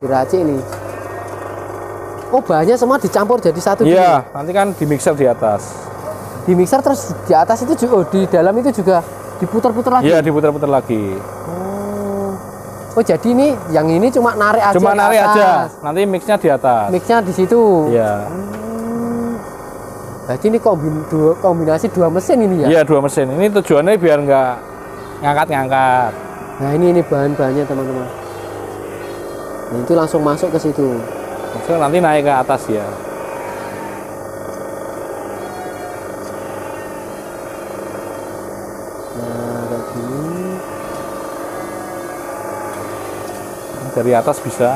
diracik ini. Oh, bahannya semua dicampur jadi satu. Iya, nanti kan di mixer di atas. Di mixer terus di atas itu juga, di dalam itu juga diputar-putar lagi. Iya, diputar-putar lagi. Oh, jadi ini yang ini cuma narik aja. Cuma narik aja. Nanti mixnya di atas. Mixnya di situ. Iya. Jadi ini kombinasi dua mesin ini ya? Iya, dua mesin. Ini tujuannya biar nggak ngangkat-ngangkat. Nah, ini bahan-bahannya teman-teman. Nah, itu langsung masuk ke situ. Maksudnya nanti naik ke atas ya. Nah, kayak gini. Dari atas bisa.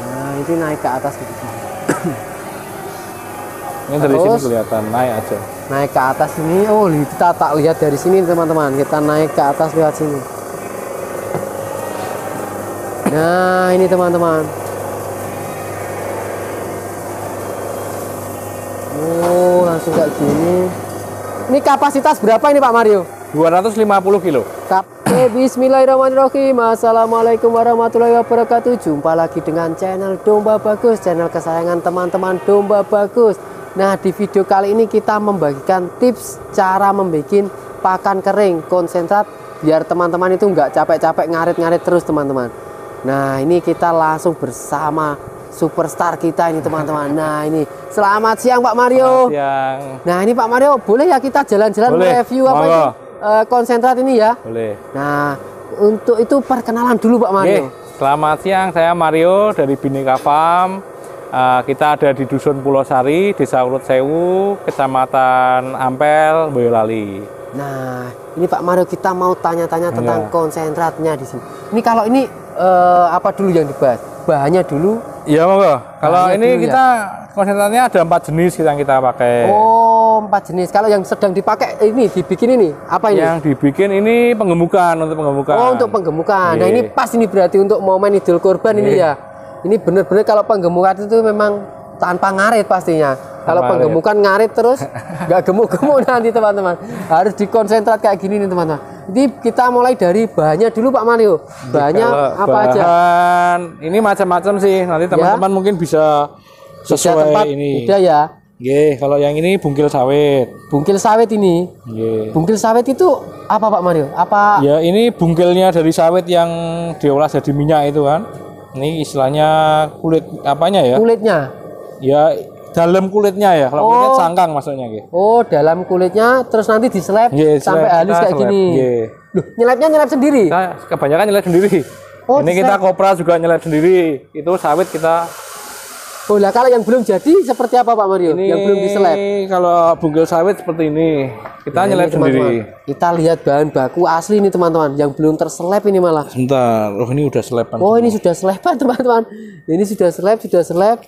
Nah, itu naik ke atas gitu. Ini dari sini kelihatan naik aja. Naik ke atas ini. Oh, kita tak lihat dari sini teman-teman. Kita naik ke atas lewat sini. Nah, ini teman-teman. Oh, langsung kayak gini. Ini kapasitas berapa ini Pak Mario? 250 kilo. Bismillahirrahmanirrahim. Assalamualaikum warahmatullahi wabarakatuh. Jumpa lagi dengan channel Domba Bagus, channel kesayangan teman-teman Domba Bagus. Nah, di video kali ini kita membagikan tips cara membuat pakan kering konsentrat biar teman-teman itu nggak capek-capek ngarit-ngarit terus teman-teman. Nah, ini kita langsung bersama superstar kita ini teman-teman. Nah, ini selamat siang Pak Mario. Selamat siang. Nah, ini Pak Mario, boleh ya kita jalan-jalan review apa ini? Konsentrat ini ya? Boleh. Nah, untuk itu perkenalan dulu Pak Mario. Selamat siang, saya Mario dari Bineka Farm. Kita ada di Dusun Pulau Sari, Desa Urut Sewu, Kecamatan Ampel, Boyolali. Nah, ini Pak Mario kita mau tanya-tanya tentang konsentratnya di sini. Ini kalau ini apa dulu yang dibahas? Bahannya dulu? Iya, monggo. Kalau ini kita konsentratnya ada 4 jenis yang kita pakai. Oh, 4 jenis. Kalau yang sedang dipakai ini, dibikin ini, apa ini? Yang dibikin ini penggemukan, untuk penggemukan. Oh, untuk penggemukan. Nah, ini pas ini berarti untuk momen Idul Kurban ini ya. Ini benar-benar kalau penggemukan itu memang tanpa ngarit pastinya. Kalau penggemukan ngarit terus nggak gemuk-gemuk nanti teman-teman. Harus dikonsentrat kayak gini nih teman-teman. Jadi kita mulai dari bahannya dulu Pak Mario. Bahannya apa aja? Ini macam-macam sih. Nanti teman-teman mungkin bisa sesuai tempat ini. Beda ya. Kalau yang ini bungkil sawit. Bungkil sawit ini. Bungkil sawit itu apa Pak Mario? Apa? Ya, ini bungkilnya dari sawit yang diolah jadi minyak itu kan. Ini istilahnya kulit apanya ya? Kulitnya. Ya, dalam kulitnya ya. Kalau kulitnya cangkang maksudnya gitu. Oh, dalam kulitnya terus nanti diseleb sampai halus kayak gini. Loh, nyelebnya sendiri? Kita kebanyakan nyeleb sendiri. Oh, ini kita kopra juga nyeleb sendiri. Itu sawit kita. Oh, lah kalau yang belum jadi seperti apa Pak Mario? Ini yang belum diseleb? Kalau bungkil sawit seperti ini. Kita nyeleb sendiri. Kita lihat bahan baku asli nih teman-teman. Yang belum terseleb ini malah. Sebentar. Oh, ini udah seleban. Oh, ini sudah seleban teman-teman. Ini sudah seleb.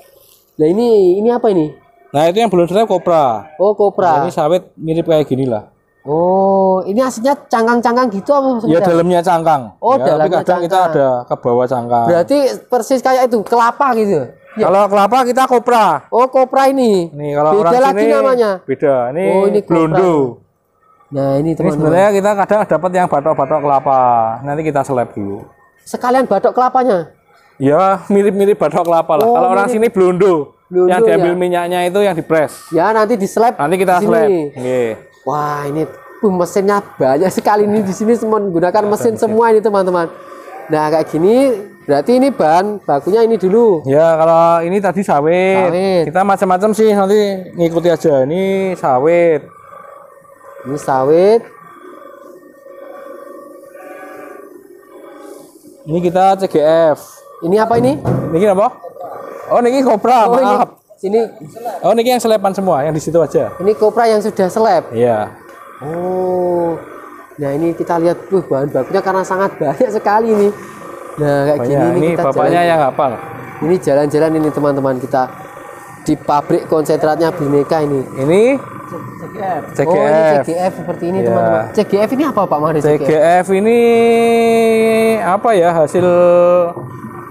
Nah, ini apa ini? Nah, itu yang belum seleb kopra. Oh, kopra. Nah, ini sawit mirip kayak gini lah. Oh, ini aslinya cangkang-cangkang gitu apa? Iya, dalamnya cangkang. Oh, ya, dalamnya tapi kadang kita ada ke bawah cangkang. Berarti persis kayak itu, kelapa gitu. Ya. Kalau kelapa kita kopra. Oh, kopra ini. Nih, kalau beda orang lagi sini namanya. Beda. Ini blondo. Nah, ini teman-teman. Sebenarnya kita kadang dapat yang batok-batok kelapa. Nanti kita seleb dulu. Sekalian batok kelapanya. Ya, mirip-mirip batok kelapa lah. Kalau orang sini blondo. Yang diambil minyaknya itu yang dipres. Ya, nanti diseleb. Nanti kita seleb. Wah, ini mesinnya banyak sekali ini di sini menggunakan mesin semua ini teman-teman. Nah, kayak gini berarti ini bahan bakunya ini dulu. Ya, kalau ini tadi sawit. Kita macam-macam sih, nanti ngikuti aja. Ini sawit. Ini sawit. Ini kita CGF. Ini apa ini? Ini apa? Oh, ini kopra. Maaf. Ini. Oh, ini yang selepan semua, yang di situ aja. Ini kopra yang sudah seleb. Iya. Oh. Nah, ini kita lihat bahan bakunya karena sangat banyak sekali ini. Nah, kayak gini ini kita bapaknya yang hafal. Ini jalan-jalan ini teman-teman kita di pabrik konsentratnya Bineka ini. Ini CGF. Oh, ini CGF seperti ini teman-teman. CGF ini apa Pak Mario? CGF ini apa ya, hasil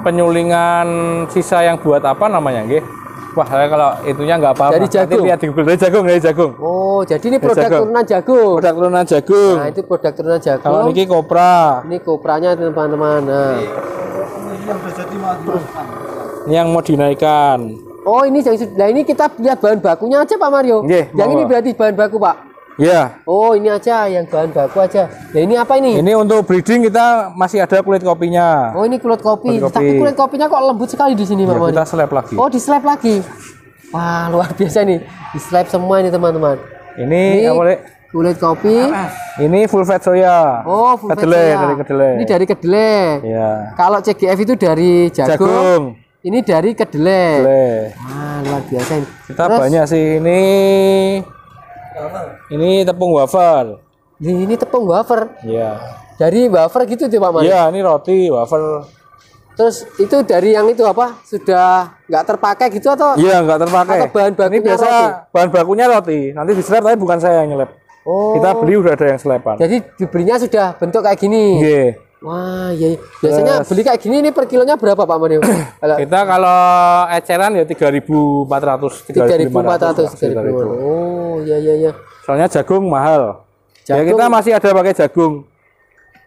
penyulingan sisa yang buat apa namanya nggih? Wah, saya kalau itunya nggak apa-apa. Dari jagung. Lihat di Google, dari jagung. Oh, jadi ini produk turunan jagung. Produk turunan jagung. Nah, itu produk turunan jagung. Kalau ini kopra. Ini kopranya teman-teman. Nah. Ini yang sudah jadi dimasukkan. Ini yang mau dinaikkan. Oh, ini nah ini kita lihat bahan bakunya aja Pak Mario. Nggih, Yang ini berarti bahan baku Pak. Ya. Oh, ini aja yang bahan baku aja. Nah, ini apa ini? Ini untuk breeding kita masih ada kulit kopinya. Oh, ini kulit kopi. Kulit kopi. Tapi kulit kopinya kok lembut sekali di sini Pak Ya, Mario. kita slap lagi. Oh, di slap lagi. Wah, luar biasa nih. Di slap semua ini teman-teman. Ini apa, Dek? Kulit kopi. Ini full fat soya. Oh, full fat kedelai, soya. dari kedelai. Ini dari kedelai. Ya. Kalau CGF itu dari jagung. Jagung. Ini dari kedelai. Kedelai. Wah, luar biasa ini. Kita banyak sih ini. Ini tepung wafer. Ini tepung wafer. Ya. Dari wafer gitu tuh Pak Mario. Ya, ini roti wafer. Terus itu dari yang itu apa? Sudah nggak terpakai gitu atau? Iya, nggak terpakai. Atau bahan Ini bakunya biasa roti? bahan bakunya roti. Nanti di slab tapi bukan saya yang nyelap. Oh. Kita beli udah ada yang selapan. Jadi dibelinya sudah bentuk kayak gini. Nggih. Wah, iya. Biasanya beli kayak gini ini per kilonya berapa Pak Mario? Kita kalau eceran ya 3.400, 3.400, 3.500. 3.000. Oh, iya iya iya. Soalnya jagung mahal. Ya Jagung. kita masih ada pakai jagung.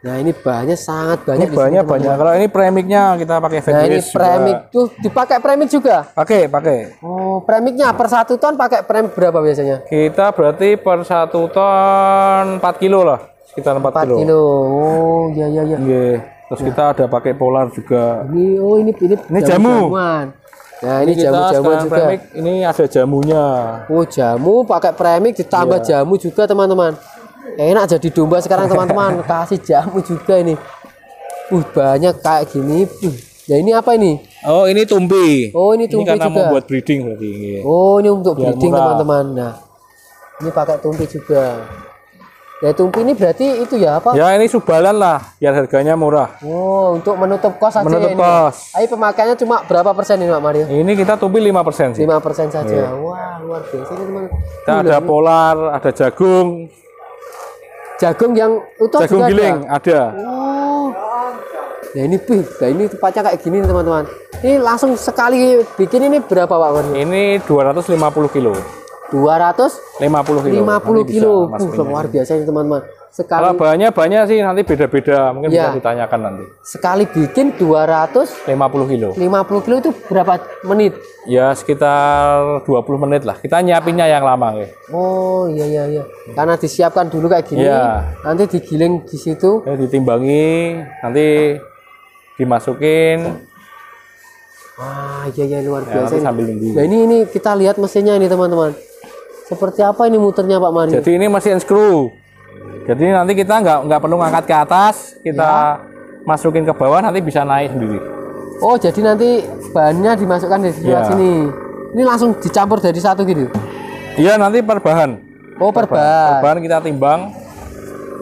Nah, ini bahannya sangat banyak. Ini banyak banyak. Kalau ini premiknya kita pakai Nah, ini Fenris juga. premik tuh dipakai premik juga. Pakai. Oh, premiknya per 1 ton pakai premik berapa biasanya? Kita berarti per 1 ton 4 kilo lah, sekitar 4 4 kilo. kilo. Oh, iya iya iya. Nggih. Terus kita ada pakai polar juga. Ini jamu. jamuan. Nah, ini Kita jamu-jamuan sekarang juga. premik, ini ada jamunya. Oh, jamu pakai premik ditambah jamu juga, teman-teman. Enak jadi domba sekarang, teman-teman. Kasih jamu juga ini. Banyak kayak gini. Nah, ini apa ini? Oh, ini tumpi. Oh, ini tumpi karena juga. mau buat breeding berarti. Nggih. Oh, ini untuk Biar breeding, murah. teman-teman. Nah, ini pakai tumpi juga. Nah, tumpi ini berarti itu ya apa? Ya ini subalan lah, biar harganya murah. Oh, untuk menutup kos saja Menutup ini. kos. Ayo pemakaiannya cuma berapa persen ini, Pak Mario? Ini kita tumpi 5% sih. 5% saja. Wah, luar biasa ini, teman. Kita ada polar, ada jagung, Jagung yang utuh jagung juga giling ada. ada. Oh. Nah, ini ini tempatnya kayak gini, teman-teman. Ini langsung sekali bikin ini berapa, Pak Mario? Ini 250 kilo. 250 50 kilo. Nanti kilo. bisa masukin. Luar biasa ini, teman-teman. Sekali Kalau bahannya banyak sih, nanti beda-beda. Mungkin Ya. bisa ditanyakan nanti. sekali bikin 50 kilo. 250 kilo itu berapa menit? Ya sekitar 20 menit lah. Kita nyiapinnya yang lama. Oh, iya iya iya. Karena disiapkan dulu kayak gini. Iya. Nanti digiling di situ. Ditimbangi, nanti dimasukin. Wah, iya iya luar Ya, biasa. nanti ini. sambil nunggu. Nah, ini kita lihat mesinnya ini, teman-teman. Seperti apa ini muternya, Pak Mario? Jadi ini mesin screw. Jadi nanti kita nggak perlu ngangkat ke atas, kita masukin ke bawah, nanti bisa naik sendiri. Oh, jadi nanti bahannya dimasukkan dari sebelah Iya. sini. Ini langsung dicampur dari satu gitu. Iya nanti per bahan. Oh, per bahan. Per bahan kita timbang.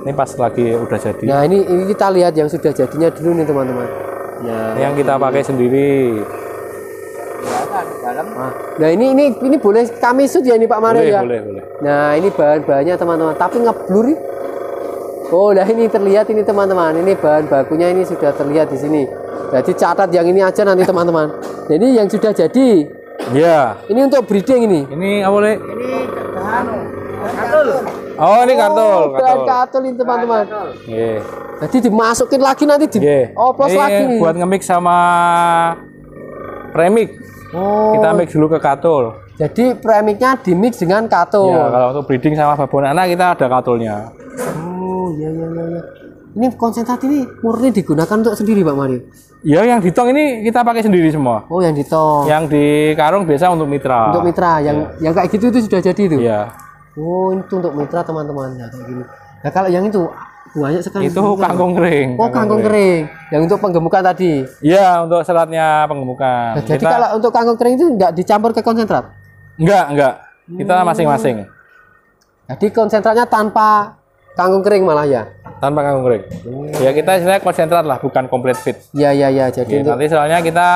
Ini pas lagi udah jadi. Nah, ini kita lihat yang sudah jadinya dulu nih, teman-teman. Nah, Ini yang kita pakai sendiri. nah ini boleh kami shoot ya ini Pak Mario Boleh, ya? boleh. Nah, ini bahan-bahannya, teman-teman. Tapi ngeblur nih. Oh, nah ini terlihat ini, teman-teman. Ini bahan bakunya ini sudah terlihat di sini. Jadi catat yang ini aja nanti, teman-teman. Jadi yang sudah jadi. Iya. Ini untuk breeding ini. Ini apa boleh? Oh ini kartul. Bahan kartul ini, teman-teman. Iya. Jadi dimasukin lagi nanti di Iya. oplos Ini lagi nih. buat nge-mix sama premix. Oh, Kita mix dulu ke katul. jadi premiknya dimix dengan katul. Ya, kalau untuk breeding sama babon anak kita ada katulnya. Oh, iya iya iya iya. Ini konsentrat ini murni digunakan untuk sendiri, Pak Mario. Ya yang di tong ini kita pakai sendiri semua. Oh, yang ditong. Yang di karung biasa untuk mitra. Untuk mitra yang kayak gitu itu sudah jadi itu. Iya. Oh, itu untuk mitra, teman-teman. Nah, kayak gini. Nah, kalau yang itu banyak sekali. Itu kangkung kering. Oh, kangkung kering. Yang untuk penggemukan tadi. Iya, untuk seratnya penggemukan. Nah, jadi kalau untuk kangkung kering itu enggak dicampur ke konsentrat. enggak. Kita masing-masing. Jadi konsentratnya tanpa kangkung kering malah ya. Tanpa kangkung kering. Ya kita istilahnya konsentrat lah, bukan complete fit. Iya iya iya. Jadi Ya, untuk nanti soalnya kita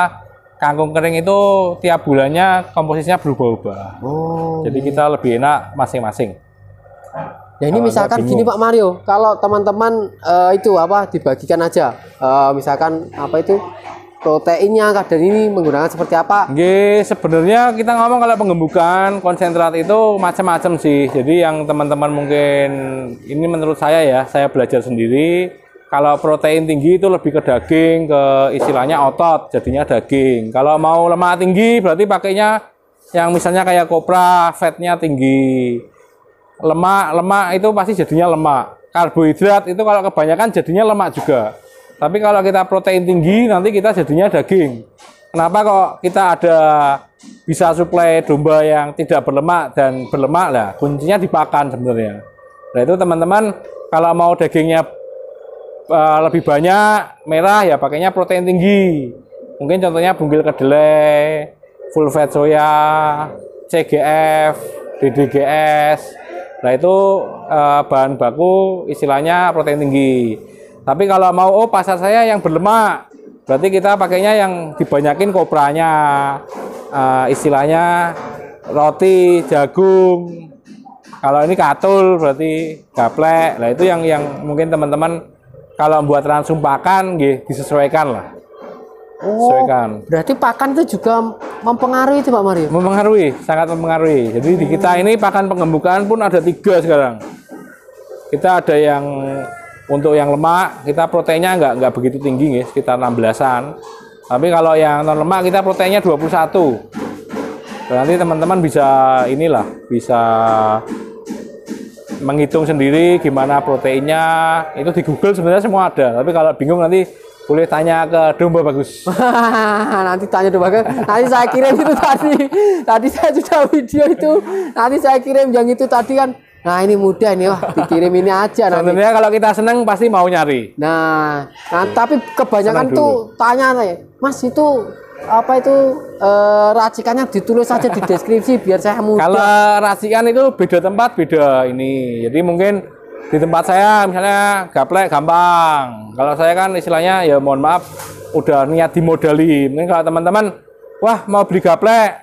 kangkung kering itu tiap bulannya komposisinya berubah-ubah. oh. Jadi kita lebih enak masing-masing. Ya ini Kalau misalkan Anda gini bingung. Pak Mario, kalau teman-teman itu apa dibagikan aja, misalkan apa itu proteinnya kadar ini menggunakan seperti apa? Nggih, sebenarnya kita ngomong kalau penggembukan konsentrat itu macam-macam sih. Jadi yang teman-teman mungkin ini menurut saya ya, saya belajar sendiri. kalau protein tinggi itu lebih ke daging, ke istilahnya otot, jadinya daging. Kalau mau lemak tinggi berarti pakainya yang misalnya kayak kopra, fatnya tinggi. Lemak itu pasti jadinya lemak. Karbohidrat itu kalau kebanyakan jadinya lemak juga. Tapi kalau kita protein tinggi nanti kita jadinya daging. Kenapa kok kita ada bisa suplai domba yang tidak berlemak dan berlemak lah? Kuncinya di pakan sebenarnya. Nah itu teman-teman kalau mau dagingnya lebih banyak merah ya pakainya protein tinggi. Mungkin contohnya bungkil kedelai, full fat soya, CGF, DDGS. Nah itu bahan baku istilahnya protein tinggi. Tapi kalau mau pasar saya yang berlemak, berarti kita pakainya yang dibanyakin kopranya, istilahnya roti, jagung. Kalau ini katul berarti gaplek. Nah itu yang mungkin teman-teman kalau buat langsung pakan, disesuaikan lah. Sesuaikan. Berarti pakan itu juga mempengaruhi itu Pak Mario? Mempengaruhi, sangat mempengaruhi. Jadi di kita ini pakan pengembukaan pun ada 3 sekarang. Kita ada yang untuk yang lemak, kita proteinnya nggak begitu tinggi, sekitar 16-an. Tapi kalau yang non lemak kita proteinnya 21. Dan nanti teman-teman bisa bisa menghitung sendiri gimana proteinnya. Itu di Google sebenarnya semua ada. Tapi kalau bingung nanti boleh tanya ke Domba Bagus. Nanti tanya Domba Bagus. Nanti saya kirim itu tadi. Tadi saya sudah video itu. Nanti saya kirim yang itu tadi kan. Nah ini mudah nih, dikirim ini aja. Sebenarnya kalau kita seneng pasti mau nyari. Nah tapi kebanyakan tuh tanya nih, Mas itu apa itu racikannya ditulis saja di deskripsi biar saya mudah. Kalau racikan itu beda tempat beda ini. Jadi mungkin di tempat saya misalnya gaplek gampang. Kalau saya kan istilahnya ya mohon maaf udah niat dimodali. Mungkin kalau teman-teman wah mau beli gaplek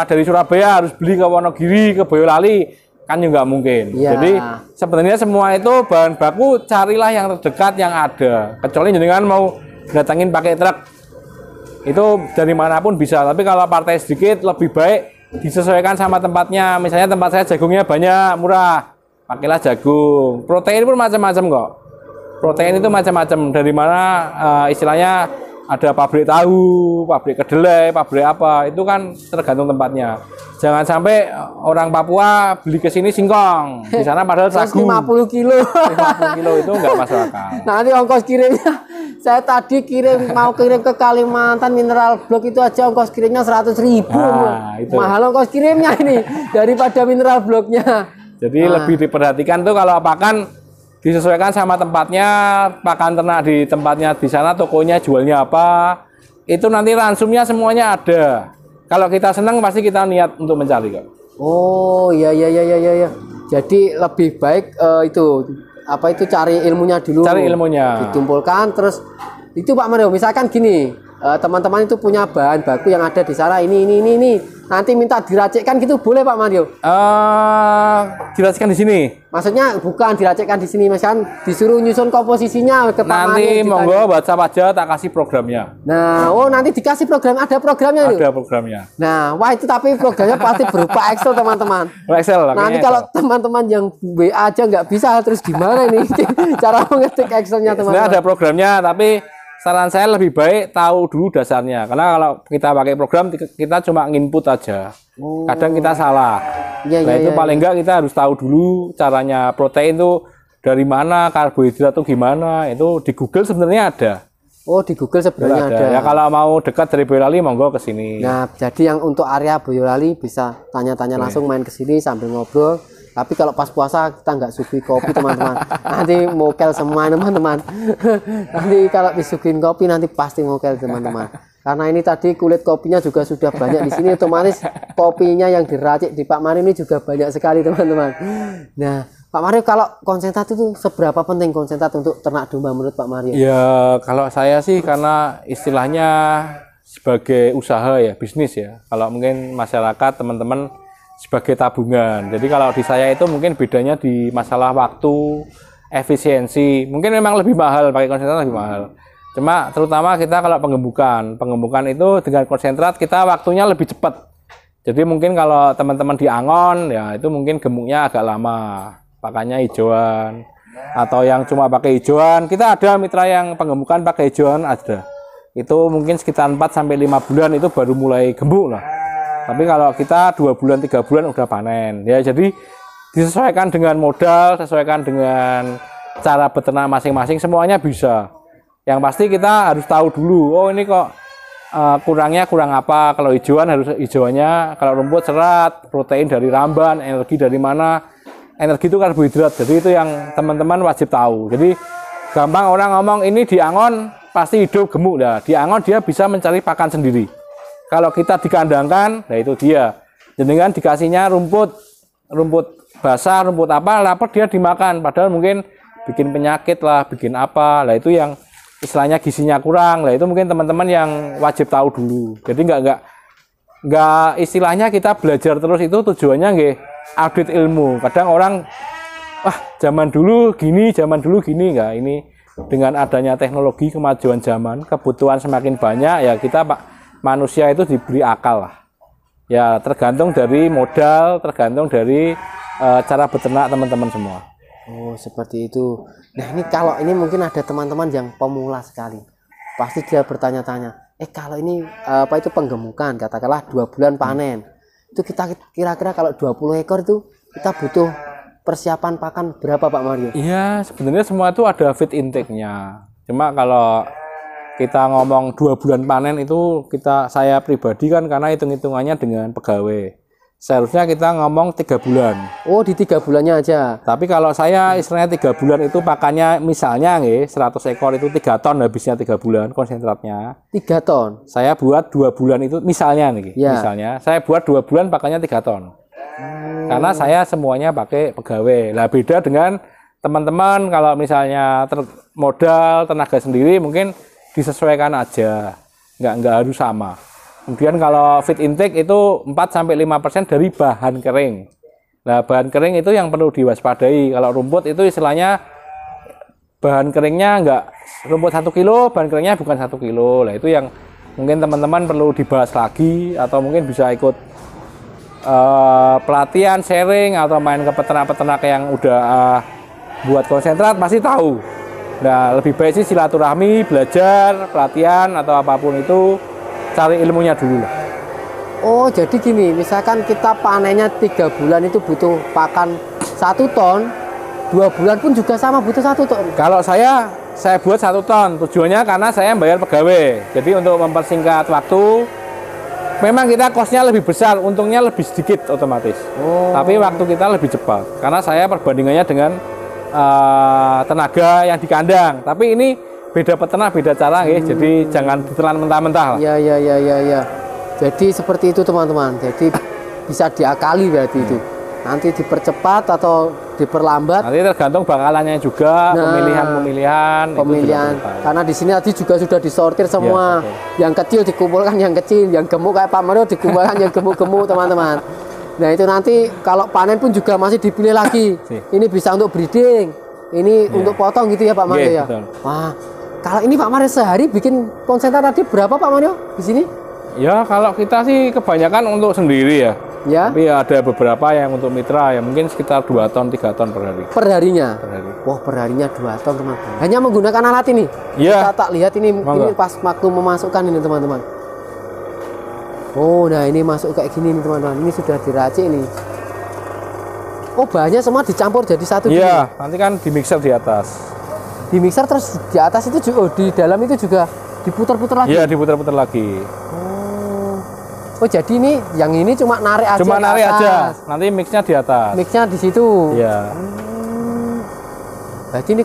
dari Surabaya harus beli ke Wonogiri, ke Boyolali. Kan juga mungkin. Ya. Jadi sebenarnya semua itu bahan baku carilah yang terdekat yang ada. Kecuali jenengan mau datangin pakai truk, itu dari manapun bisa. Tapi kalau partai sedikit lebih baik disesuaikan sama tempatnya. Misalnya tempat saya jagungnya banyak, murah, pakailah jagung. Protein pun macam-macam kok. Protein itu macam-macam. Dari mana istilahnya ada pabrik tahu, pabrik kedelai, pabrik apa, itu kan tergantung tempatnya. Jangan sampai orang Papua beli ke sini singkong, di sana padahal sagu. 50 kilo. 50 kilo itu enggak masuk akal. Nanti ongkos kirimnya, saya tadi mau kirim ke Kalimantan Mineral Block itu aja ongkos kirimnya 100.000. Nah, itu. Mahal ongkos kirimnya ini daripada Mineral Blocknya. Jadi lebih diperhatikan tuh kalau pakan disesuaikan sama tempatnya, pakan ternak di tempatnya di sana, tokonya jualnya apa, itu nanti ransumnya semuanya ada. Kalau kita senang pasti kita niat untuk mencari kok. Oh iya. Jadi lebih baik itu cari ilmunya dulu. Cari ilmunya. Ditumpulkan terus itu Pak Mario misalkan gini, teman-teman itu punya bahan baku yang ada di sana ini. Nanti minta diracikkan gitu boleh Pak Mario? Diracikkan di sini. Maksudnya bukan diracikkan di sini, misalkan disuruh nyusun komposisinya ke Pak Mario. Nanti monggo WhatsApp aja tak kasih programnya. Nah, nanti dikasih program, ada programnya itu. Ada programnya. Nah, wah itu tapi programnya pasti berupa Excel teman-teman. Excel. Nanti kalau teman-teman yang WA aja nggak bisa terus gimana ini cara mengetik Excelnya teman-teman? Sebenarnya ada programnya tapi saran saya lebih baik tahu dulu dasarnya, karena kalau kita pakai program kita cuma nginput aja. Kadang kita salah. Itu paling enggak kita harus tahu dulu caranya protein itu dari mana, karbohidrat itu gimana. Itu di Google sebenarnya ada. Oh, di Google sebenarnya ada. Ya kalau mau dekat dari Boyolali monggo ke sini. Nah, jadi yang untuk area Boyolali bisa tanya-tanya langsung main ke sini sambil ngobrol. Tapi kalau pas puasa kita nggak suguhi kopi teman-teman. Nanti mokel semua teman-teman. Nanti kalau disuguhin kopi nanti pasti mokel teman-teman. Karena ini tadi kulit kopinya juga sudah banyak di sini, otomatis kopinya yang diracik di Pak Mario ini juga banyak sekali teman-teman. Nah, Pak Mario kalau konsentrat itu seberapa penting konsentrat untuk ternak domba menurut Pak Mario? Ya kalau saya sih karena istilahnya sebagai usaha ya, bisnis ya. Kalau mungkin masyarakat teman-teman sebagai tabungan. Jadi kalau di saya itu mungkin bedanya di masalah waktu, efisiensi. Mungkin memang lebih mahal, pakai konsentrat lebih mahal. Cuma terutama kita kalau pengembukan itu dengan konsentrat kita waktunya lebih cepat. Jadi mungkin kalau teman-teman di angon ya itu mungkin gemuknya agak lama, pakannya hijauan. atau yang cuma pakai hijauan. Kita ada mitra yang penggemukan pakai hijauan ada. Itu mungkin sekitar 4 sampai 5 bulan itu baru mulai gemuk lah. Tapi kalau kita 2 bulan 3 bulan udah panen. Ya jadi disesuaikan dengan modal, sesuaikan dengan cara beternak masing-masing, semuanya bisa. Yang pasti kita harus tahu dulu, oh ini kok kurangnya kurang apa. Kalau hijauan harus hijauannya, kalau rumput serat, protein dari ramban, energi dari mana. Energi itu karbohidrat, jadi itu yang teman-teman wajib tahu. Jadi gampang orang ngomong ini di angon pasti hidup gemuk. Nah, di angon dia bisa mencari pakan sendiri. Kalau kita dikandangkan, nah itu dia. Jenengan dikasihnya rumput basah, rumput apa, lapar dia dimakan. Padahal mungkin bikin penyakit lah, bikin apa. Nah itu yang istilahnya gizinya kurang. Nah itu mungkin teman-teman yang wajib tahu dulu. Jadi nggak istilahnya kita belajar terus itu tujuannya nggak update ilmu. Kadang orang wah zaman dulu gini nggak. Ini dengan adanya teknologi, kemajuan zaman, kebutuhan semakin banyak ya kita manusia itu diberi akal lah. Ya tergantung dari modal, tergantung dari cara beternak teman-teman semua. Oh seperti itu. Nah ini kalau ini mungkin ada teman-teman yang pemula sekali, pasti dia bertanya-tanya, kalau ini apa itu penggemukan, katakanlah 2 bulan panen, itu kita kira-kira kalau 20 ekor itu kita butuh persiapan pakan berapa Pak Mario? Iya sebenarnya semua itu ada feed intake-nya. Cuma kalau kita ngomong 2 bulan panen itu saya pribadi kan karena hitung-hitungannya dengan pegawai. Seharusnya kita ngomong 3 bulan. Oh di 3 bulannya aja. Tapi kalau saya istilahnya 3 bulan itu pakannya misalnya 100 ekor itu 3 ton habisnya 3 bulan konsentratnya. 3 ton. Saya buat 2 bulan itu misalnya ya. Misalnya saya buat 2 bulan pakannya 3 ton. Karena saya semuanya pakai pegawai. Nah beda dengan teman-teman kalau misalnya modal tenaga sendiri mungkin disesuaikan aja. Nggak harus sama. Kemudian kalau feed intake itu 4-5% dari bahan kering. Nah, bahan kering itu yang perlu diwaspadai. Kalau rumput itu istilahnya bahan keringnya rumput 1 kilo, bahan keringnya bukan 1 kilo. Nah, itu yang mungkin teman-teman perlu dibahas lagi atau mungkin bisa ikut pelatihan, sharing atau main ke peternak-peternak yang udah buat konsentrat pasti tahu. Nah, lebih baik sih silaturahmi, belajar, pelatihan atau apapun itu cari ilmunya dulu lah. Oh jadi gini, misalkan kita panennya 3 bulan itu butuh pakan 1 ton, 2 bulan pun juga sama butuh 1 ton. Kalau saya buat 1 ton, tujuannya karena saya bayar pegawai. Jadi untuk mempersingkat waktu, memang kita kosnya lebih besar, untungnya lebih sedikit otomatis. Tapi waktu kita lebih cepat, karena saya perbandingannya dengan tenaga yang di kandang. Tapi ini beda peternak, beda cara ya. Jadi jangan ditelan mentah-mentah lah. Iya. Jadi seperti itu teman-teman. Jadi bisa diakali berarti itu. Nanti dipercepat atau diperlambat. Nanti tergantung bakalannya juga, pemilihan. Karena di sini tadi juga sudah disortir semua. Yang kecil dikumpulkan yang kecil, yang gemuk kayak Pak Mario dikumpulkan yang gemuk-gemuk teman-teman. Nah itu nanti kalau panen pun juga masih dipilih lagi. Ini bisa untuk breeding, ini untuk potong gitu ya Pak Mario ya. Wah. Kalau ini Pak Mario sehari bikin konsentrat tadi berapa Pak Mario di sini? Ya kalau kita sih kebanyakan untuk sendiri ya. Ya. Tapi ada beberapa yang untuk mitra ya mungkin sekitar 2 ton 3 ton per hari. Per harinya? Per hari. Wah per harinya 2 ton teman. Hanya menggunakan alat ini? Iya. Kita tak lihat ini pas waktu memasukkan ini teman-teman. Oh nah ini masuk kayak gini nih teman-teman. Ini sudah diracik nih. Oh bahannya semua dicampur jadi satu. Iya. Nanti kan di mixer di atas. Di mixer terus di atas itu juga di dalam itu juga diputar-putar lagi. Iya diputar-putar lagi. Oh jadi ini yang ini cuma narik aja. Cuma narik aja. Nanti mixnya di atas. Mixnya di situ. Iya. Jadi ini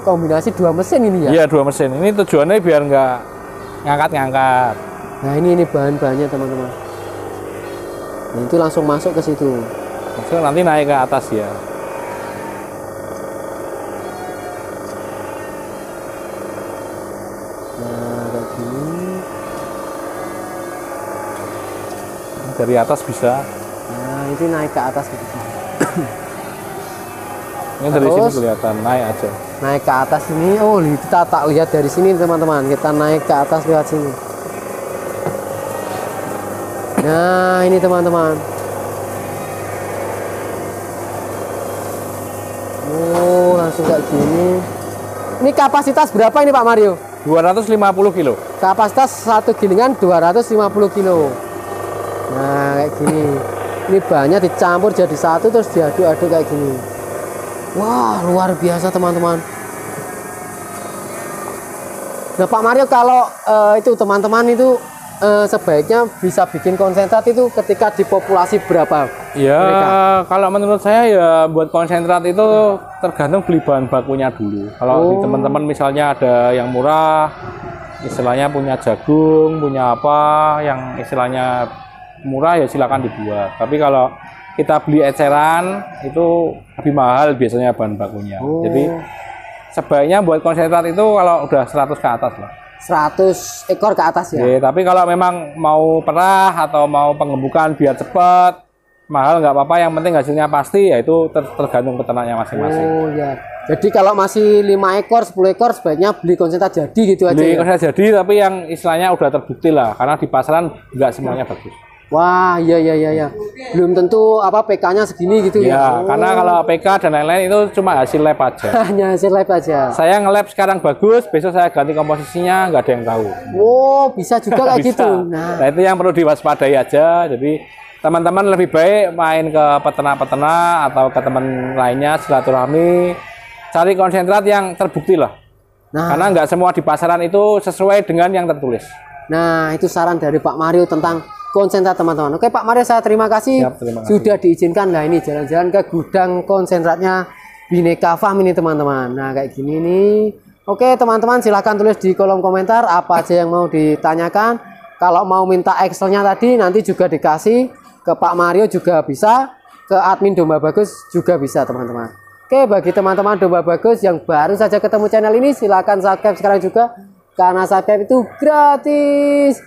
kombinasi 2 mesin ini ya? Iya 2 mesin. Ini tujuannya biar nggak ngangkat-ngangkat. Nah ini bahan-bahannya teman-teman. Nah, itu langsung masuk ke situ. Masuk nanti naik ke atas ya. Dari atas bisa. Nah, itu naik ke atas gitu. Ini dari sini kelihatan naik aja. Naik ke atas ini, oh kita tak lihat dari sini teman-teman. Kita naik ke atas lewat sini. Nah, ini teman-teman. Oh, langsung kayak gini. Ini kapasitas berapa ini Pak Mario? 250 kilo. Kapasitas satu gilingan 250 kilo. Nah kayak gini. Ini banyak dicampur jadi satu terus diaduk-aduk kayak gini. Wah luar biasa teman-teman. Nah Pak Mario, kalau itu teman-teman itu sebaiknya bisa bikin konsentrat itu ketika di populasi berapa? Ya, mereka? kalau menurut saya ya buat konsentrat itu tergantung beli bahan bakunya dulu. Kalau di teman-teman misalnya ada yang murah, istilahnya punya jagung, punya apa, yang istilahnya murah ya silakan dibuat. Tapi kalau kita beli eceran itu lebih mahal biasanya bahan bakunya. Jadi sebaiknya buat konsentrat itu kalau udah 100 ke atas lah. 100 ekor ke atas ya? Tapi kalau memang mau perah atau mau pengembukan biar cepat, mahal nggak apa-apa, yang penting hasilnya pasti, yaitu tergantung peternaknya masing-masing. Oh ya. Jadi kalau masih 5 ekor, 10 ekor sebaiknya beli konsentrat jadi gitu aja. Beli konsentrat jadi, tapi yang istilahnya udah terbukti lah, karena di pasaran nggak semuanya bagus. Wah, iya. Belum tentu apa PK-nya segini gitu ya. Karena kalau PK dan lain-lain itu cuma hasil lab aja. Hanya hasil lab aja. Saya nge-lab sekarang bagus, besok saya ganti komposisinya, nggak ada yang tahu. Oh, bisa juga kayak bisa. gitu. Nah, itu yang perlu diwaspadai aja. Jadi teman-teman lebih baik main ke peternak-peternak atau ke teman lainnya, silaturahmi, cari konsentrat yang terbukti lah. Karena nggak semua di pasaran itu sesuai dengan yang tertulis. Nah, itu saran dari Pak Mario tentang konsentrat teman-teman. Oke Pak Mario, saya terima kasih. Siap, terima kasih. Sudah diizinkan lah ini jalan-jalan ke gudang konsentratnya Bhinneka Farm ini teman-teman. Nah kayak gini nih. Oke teman-teman, silahkan tulis di kolom komentar apa aja yang mau ditanyakan. Kalau mau minta Excelnya tadi nanti juga dikasih ke Pak Mario juga bisa, ke admin Domba Bagus juga bisa teman-teman. Oke, bagi teman-teman Domba Bagus yang baru saja ketemu channel ini, silahkan subscribe sekarang juga karena subscribe itu gratis.